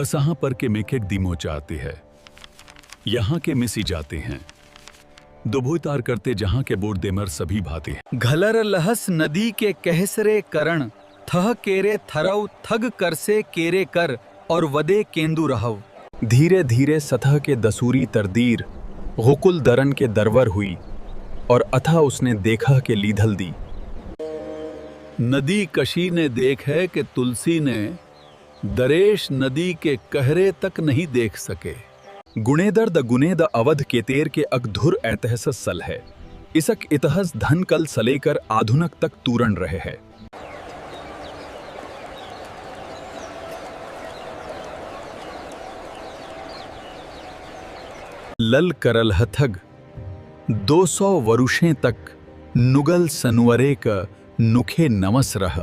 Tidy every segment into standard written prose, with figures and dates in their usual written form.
असां पर के मेखेक दिमो चाहते हैं, यहाँ के मिसी जाते हैं, दुभुतार करते जहाँ के बोर्ड देमर सभी भाते हैं। घलर लहस नदी के कहसरे करण, थह केरे थरव थग करसे केरे कर, और वदे केंदु रहव। धीरे धीरे सतह के दसूरी तरदीर, गुकुल दरन के दरवर हुई, और अथा उसने देखा के लीधल दी। नदी कशी ने देख है कि तुलसी ने दरेश नदी के कहरे तक नहीं देख सके। गुणेदर द गुनेद अवध केतेर के अगधुर ऐतहस सल है, इसक इतहस धन कल सलेकर आधुनक तक तूरण रहे है। लल करल हथग 200 वरुषें तक नुगल सनुवरे का नुखे नमस रह।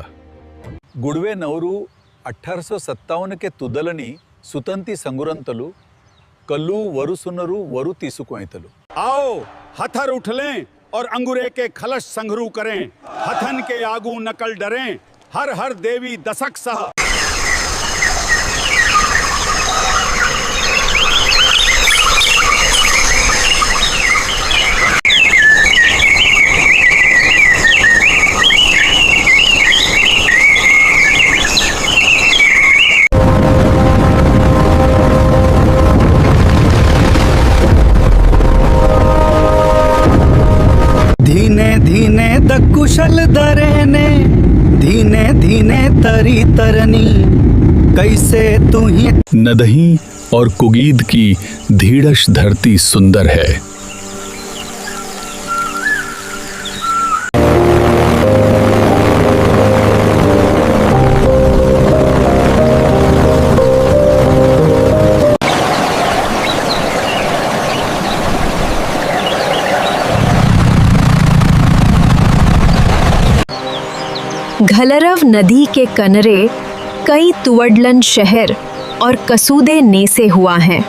गुड़वे नवरू 1857 के तुदलनी सुतंती संगुरंतलु कल्लू वरुसुनरु वरु तीसुकोइतलु। आओ हथर उठ लें और अंगुरे के खलश संघरू करें, हथन के आगू नकल डरें, हर हर देवी दशक सह। धीने धीने द कुशल दरेने, धीने धीने तरी तरनी, कैसे तू ही। नदही और कुगीद की धीड़श धरती सुंदर है। घलरव नदी के कनरे कई तुवडलन शहर और कसूदे नेसे हुआ हैं।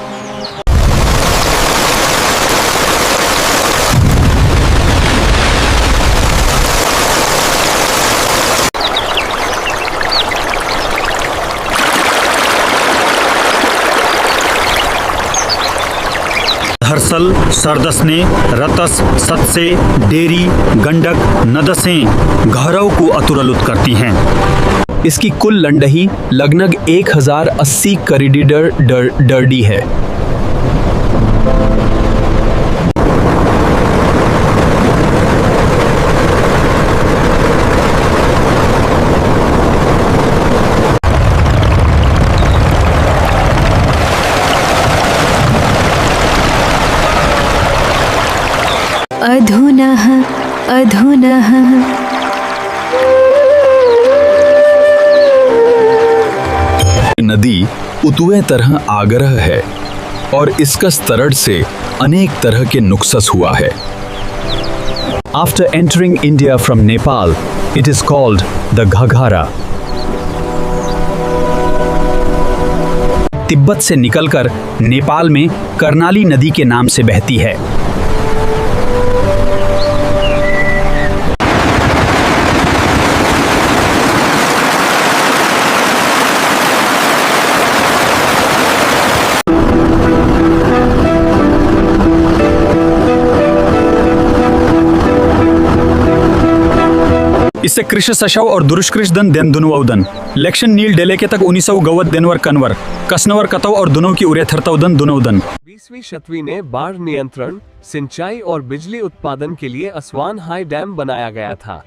हर्सल सरदसने रतस सत्से डेरी गंडक नदसें घरव को अतुरलुत करती हैं। इसकी कुल लंडही लगनग 1080 करीडीडर डरडी है। अधुनः अधुनः नदी उतुए तरह आग्रह है और इसका स्तरण से अनेक तरह के नुक्सस हुआ है। After entering India from Nepal, it is called the Ghaghara. Tibet से निकलकर नेपाल में कर्णाली नदी के नाम से बहती है। इससे कृष सशव और दुरुष्कृष्दन देन दुनुवदन लेक्शन नील डेले के तक 1900 गवत देनवर कनवर कसनवर कतव और दुनों की उरे थरतवदन दुनवदन। 20वीं शताब्दी ने बाढ़ नियंत्रण, सिंचाई और बिजली उत्पादन के लिए असवान हाई डैम बनाया गया था।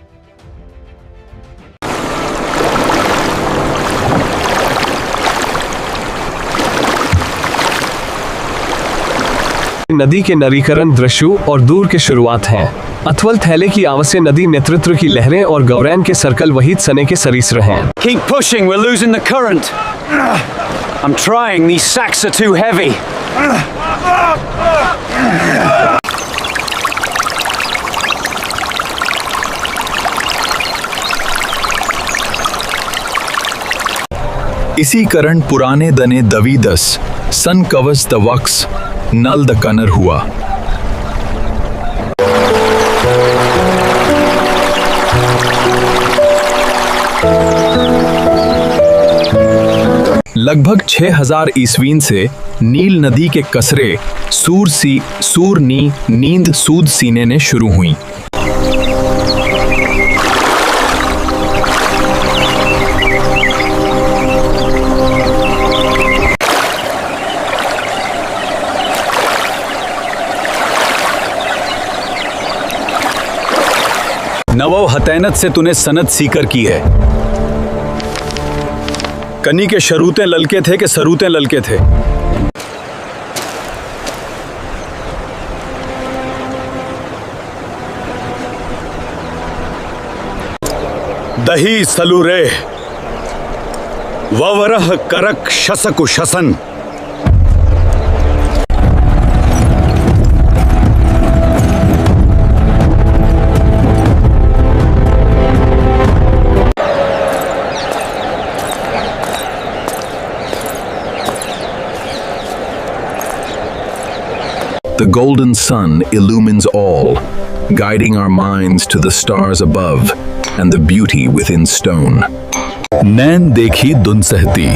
नदी के नवीकरण दृश्यों और दूर के शुरुआत हैं। अथवल थैले की आवश्य नदी नेतृत्व की लहरें और गौरैन के सर्कल वहीद सने के सरीसर हैं। Keep pushing, we're losing the current. I'm trying, these sacks are too heavy. इसी करण पुराने दने दवीदस सन कवच द वक्स नल द कनर हुआ। लगभग 6000 ईस्वीन से नील नदी के कसरे सूर नी नींद सूद सीने ने शुरू हुई। नवो हतैनत से तूने सनत सीकर की है। कनी के शरूतें ललके थे कि सरूतें ललके थे। दही सलूरे ववरह करक शसकु शसन। The golden sun illumines all, guiding our minds to the stars above and the beauty within stone. नैन देखी दुन सहती,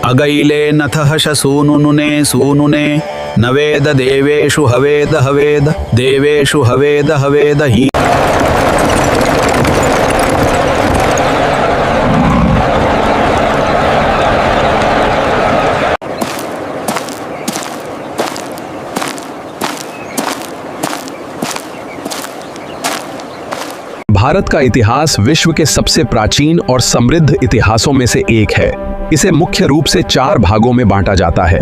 अगैले नथः सूनुने नवेद देवेषु हवेद देवेषु हवेद ही। भारत का इतिहास विश्व के सबसे प्राचीन और समृद्ध इतिहासों में से एक है। इसे मुख्य रूप से 4 भागों में बांटा जाता है।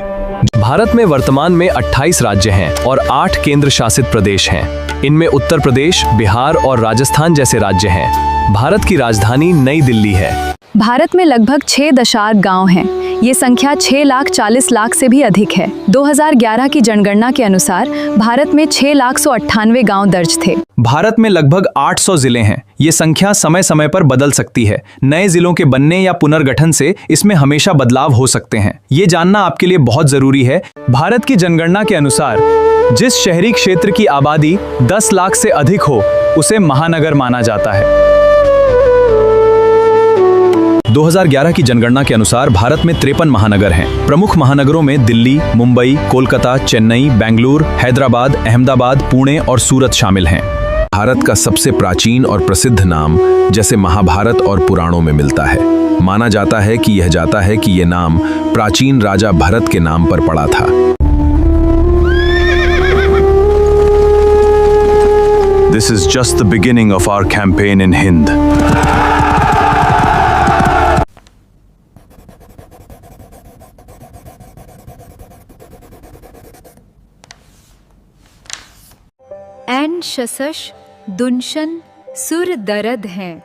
भारत में वर्तमान में 28 राज्य हैं और 8 केंद्र शासित प्रदेश हैं। इनमें उत्तर प्रदेश, बिहार और राजस्थान जैसे राज्य हैं। भारत की राजधानी नई दिल्ली है। भारत में लगभग 6 गांव हैं। ये संख्या 6,40,00,000 से भी अधिक है। 2011 की जनगणना के अनुसार भारत में 6,98,000 गांव दर्ज थे। भारत में लगभग 800 जिले हैं। ये संख्या समय समय पर बदल सकती है। नए जिलों के बनने या पुनर्गठन से इसमें हमेशा बदलाव हो सकते हैं। ये जानना आपके लिए बहुत जरूरी है। भारत की जनगणना के अनुसार जिस शहरी क्षेत्र की आबादी 10 लाख से अधिक हो उसे महानगर माना जाता है। 2011 की जनगणना के अनुसार भारत में 53 महानगर हैं। प्रमुख महानगरों में दिल्ली, मुंबई, कोलकाता, चेन्नई, बेंगलुरु, हैदराबाद, अहमदाबाद, पुणे और सूरत शामिल हैं। भारत का सबसे प्राचीन और प्रसिद्ध नाम जैसे महाभारत और पुराणों में मिलता है। माना जाता है कि यह नाम प्राचीन राजा भरत के नाम पर पड़ा था। This is just the beginning of our campaign in Hind. एन शसश दुनशन सुर दरद हैं,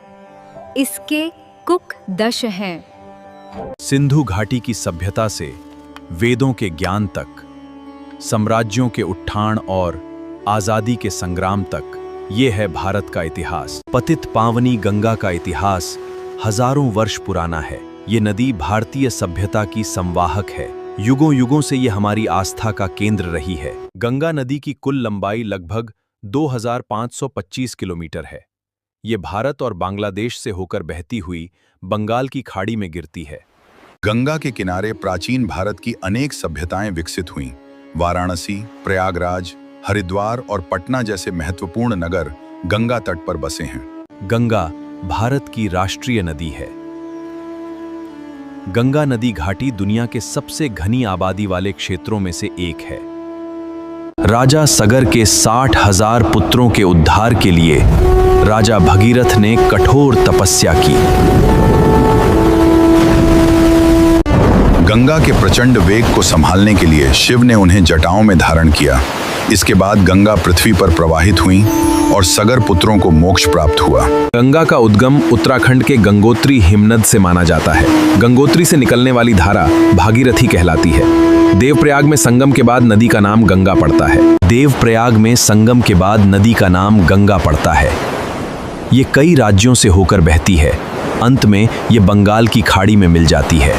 इसके कुक दश हैं। सिंधु घाटी की सभ्यता से वेदों के ज्ञान तक, साम्राज्यों के उत्थान और आजादी के संग्राम तक, ये है भारत का इतिहास। पतित पावनी गंगा का इतिहास हजारों वर्ष पुराना है। ये नदी भारतीय सभ्यता की संवाहक है। युगों युगों से ये हमारी आस्था का केंद्र रही है। गंगा नदी की कुल लंबाई लगभग 2525 किलोमीटर है। ये भारत और बांग्लादेश से होकर बहती हुई बंगाल की खाड़ी में गिरती है। गंगा के किनारे प्राचीन भारत की अनेक सभ्यताएं विकसित हुईं। वाराणसी, प्रयागराज, हरिद्वार और पटना जैसे महत्वपूर्ण नगर गंगा तट पर बसे हैं। गंगा भारत की राष्ट्रीय नदी है। गंगा नदी घाटी दुनिया के सबसे घनी आबादी वाले क्षेत्रों में से एक है। राजा सगर के 60,000 पुत्रों के उद्धार के लिए राजा भगीरथ ने कठोर तपस्या की। गंगा के प्रचंड वेग को संभालने के लिए शिव ने उन्हें जटाओं में धारण किया। इसके बाद गंगा पृथ्वी पर प्रवाहित हुई और सगर पुत्रों को मोक्ष प्राप्त हुआ। गंगा का उद्गम उत्तराखंड के गंगोत्री हिमनद से माना जाता है। गंगोत्री से निकलने वाली धारा भागीरथी कहलाती है। देवप्रयाग में संगम के बाद नदी का नाम गंगा पड़ता है। देवप्रयाग में संगम के बाद नदी का नाम गंगा पड़ता है। ये कई राज्यों से होकर बहती है। अंत में ये बंगाल की खाड़ी में मिल जाती है।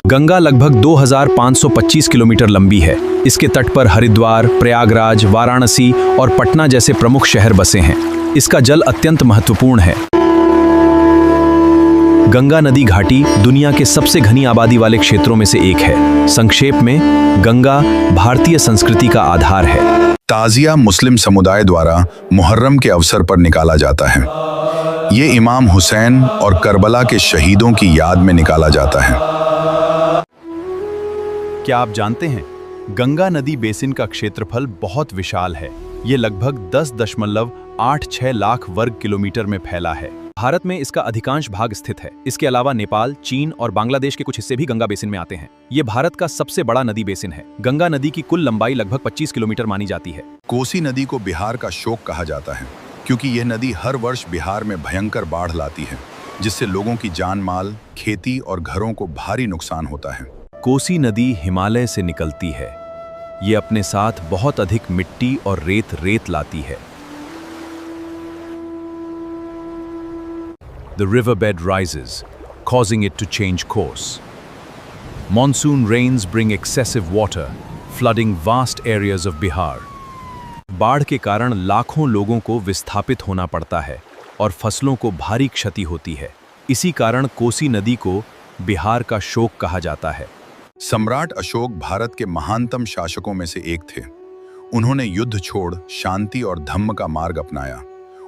गंगा लगभग 2525 किलोमीटर लंबी है। इसके तट पर हरिद्वार, प्रयागराज, वाराणसी और पटना जैसे प्रमुख शहर बसे हैं। इसका जल अत्यंत महत्वपूर्ण है। गंगा नदी घाटी दुनिया के सबसे घनी आबादी वाले क्षेत्रों में से एक है। संक्षेप में, गंगा भारतीय संस्कृति का आधार है। ताजिया मुस्लिम समुदाय द्वारा मुहर्रम के अवसर पर निकाला जाता है। ये इमाम हुसैन और करबला के शहीदों की याद में निकाला जाता है। क्या आप जानते हैं, गंगा नदी बेसिन का क्षेत्रफल बहुत विशाल है। ये लगभग 10.86 लाख वर्ग किलोमीटर में फैला है। भारत में इसका अधिकांश भाग स्थित है। इसके अलावा नेपाल, चीन और बांग्लादेश के कुछ हिस्से भी गंगा बेसिन में आते हैं। ये भारत का सबसे बड़ा नदी बेसिन है। गंगा नदी की कुल लंबाई लगभग 25 किलोमीटर मानी जाती है। कोसी नदी को बिहार का शोक कहा जाता है, क्योंकि यह नदी हर वर्ष बिहार में भयंकर बाढ़ लाती है, जिससे लोगों की जान माल, खेती और घरों को भारी नुकसान होता है। कोसी नदी हिमालय से निकलती है। ये अपने साथ बहुत अधिक मिट्टी और रेत लाती है। The riverbed rises, causing it to change course. Monsoon rains bring excessive water, flooding vast areas of Bihar. बाढ़ के कारण लाखों लोगों को विस्थापित होना पड़ता है और फसलों को भारी क्षति होती है। इसी कारण कोसी नदी को बिहार का शोक कहा जाता है। सम्राट अशोक भारत के महानतम शासकों में से एक थे। उन्होंने युद्ध छोड़ शांति और धम्म का मार्ग अपनाया।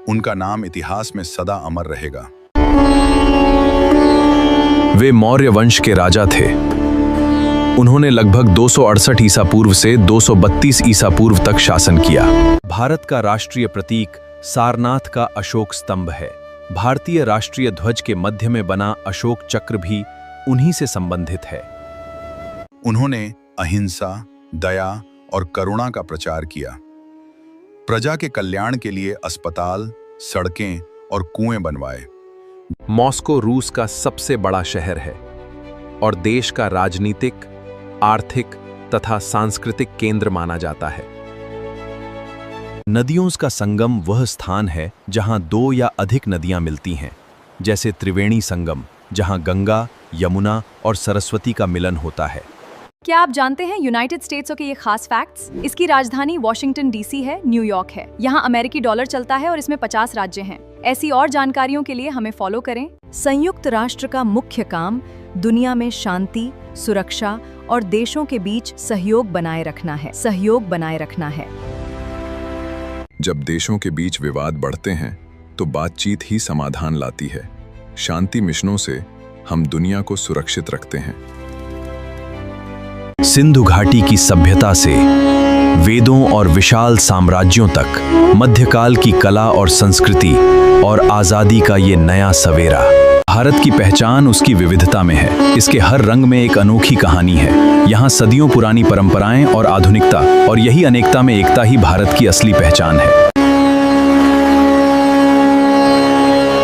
उनका नाम इतिहास में सदा अमर रहेगा। वे मौर्य वंश के राजा थे। उन्होंने लगभग 268 ईसा पूर्व से 232 ईसा पूर्व तक शासन किया। भारत का राष्ट्रीय प्रतीक सारनाथ का अशोक स्तंभ है। भारतीय राष्ट्रीय ध्वज के मध्य में बना अशोक चक्र भी उन्हीं से संबंधित है। उन्होंने अहिंसा, दया और करुणा का प्रचार किया। प्रजा के कल्याण के लिए अस्पताल, सड़कें और कुएं बनवाए। मॉस्को रूस का सबसे बड़ा शहर है और देश का राजनीतिक, आर्थिक तथा सांस्कृतिक केंद्र माना जाता है। नदियों का संगम वह स्थान है जहां दो या अधिक नदियां मिलती हैं, जैसे त्रिवेणी संगम, जहां गंगा, यमुना और सरस्वती का मिलन होता है। क्या आप जानते हैं यूनाइटेड स्टेट्स के ये खास फैक्ट्स? इसकी राजधानी वॉशिंगटन डीसी है, न्यूयॉर्क है। यहाँ अमेरिकी डॉलर चलता है और इसमें 50 राज्य हैं। ऐसी और जानकारियों के लिए हमें फॉलो करें। संयुक्त राष्ट्र का मुख्य काम दुनिया में शांति, सुरक्षा और देशों के बीच सहयोग बनाए रखना है। जब देशों के बीच विवाद बढ़ते हैं तो बातचीत ही समाधान लाती है। शांति मिशनों से हम दुनिया को सुरक्षित रखते हैं। सिंधु घाटी की सभ्यता से वेदों और विशाल साम्राज्यों तक, मध्यकाल की कला और संस्कृति और आजादी का ये नया सवेरा। भारत की पहचान उसकी विविधता में है। इसके हर रंग में एक अनोखी कहानी है। यहाँ सदियों पुरानी परंपराएं और आधुनिकता, और यही अनेकता में एकता ही भारत की असली पहचान है।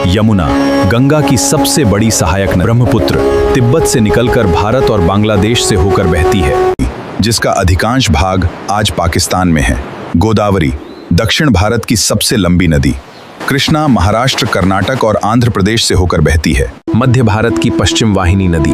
यमुना, गंगा की सबसे बड़ी सहायक नदी। ब्रह्मपुत्र तिब्बत से निकलकर भारत और बांग्लादेश से होकर बहती है, जिसका अधिकांश भाग आज पाकिस्तान में है। गोदावरी, दक्षिण भारत की सबसे लंबी नदी। कृष्णा महाराष्ट्र, कर्नाटक और आंध्र प्रदेश से होकर बहती है। मध्य भारत की पश्चिम वाहिनी नदी।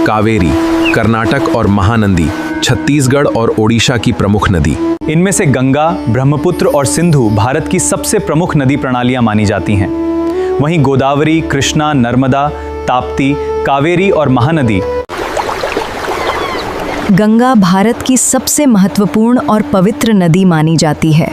कावेरी, कर्नाटक और महानंदी, छत्तीसगढ़ और ओडिशा की प्रमुख नदी। इनमें से गंगा, ब्रह्मपुत्र और सिंधु भारत की सबसे प्रमुख नदी प्रणालियां मानी जाती हैं। वहीं गोदावरी, कृष्णा, नर्मदा, ताप्ती, कावेरी और महानदी गंगा भारत की सबसे महत्वपूर्ण और पवित्र नदी मानी जाती है।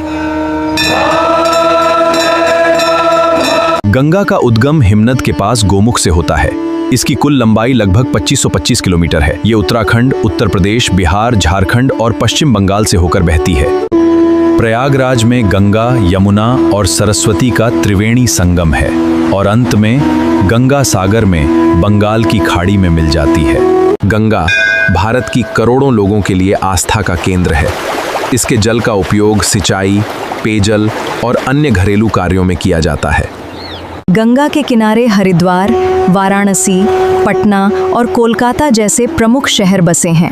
गंगा का उद्गम हिमनद के पास गोमुख से होता है। इसकी कुल लंबाई लगभग 2525 किलोमीटर है। ये उत्तराखंड, उत्तर प्रदेश, बिहार, झारखंड और पश्चिम बंगाल से होकर बहती है। प्रयागराज में गंगा, यमुना और सरस्वती का त्रिवेणी संगम है और अंत में गंगा सागर में बंगाल की खाड़ी में मिल जाती है। गंगा भारत की करोड़ों लोगों के लिए आस्था का केंद्र है। इसके जल का उपयोग सिंचाई, पेयजल और अन्य घरेलू कार्यों में किया जाता है। गंगा के किनारे हरिद्वार, वाराणसी, पटना और कोलकाता जैसे प्रमुख शहर बसे हैं।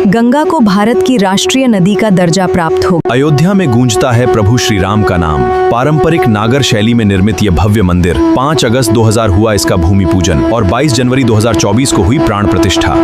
गंगा को भारत की राष्ट्रीय नदी का दर्जा प्राप्त हो। अयोध्या में गूंजता है प्रभु श्री राम का नाम। पारंपरिक नागर शैली में निर्मित यह भव्य मंदिर 5 अगस्त 2000 हुआ इसका भूमि पूजन और 22 जनवरी 2024 को हुई प्राण प्रतिष्ठा।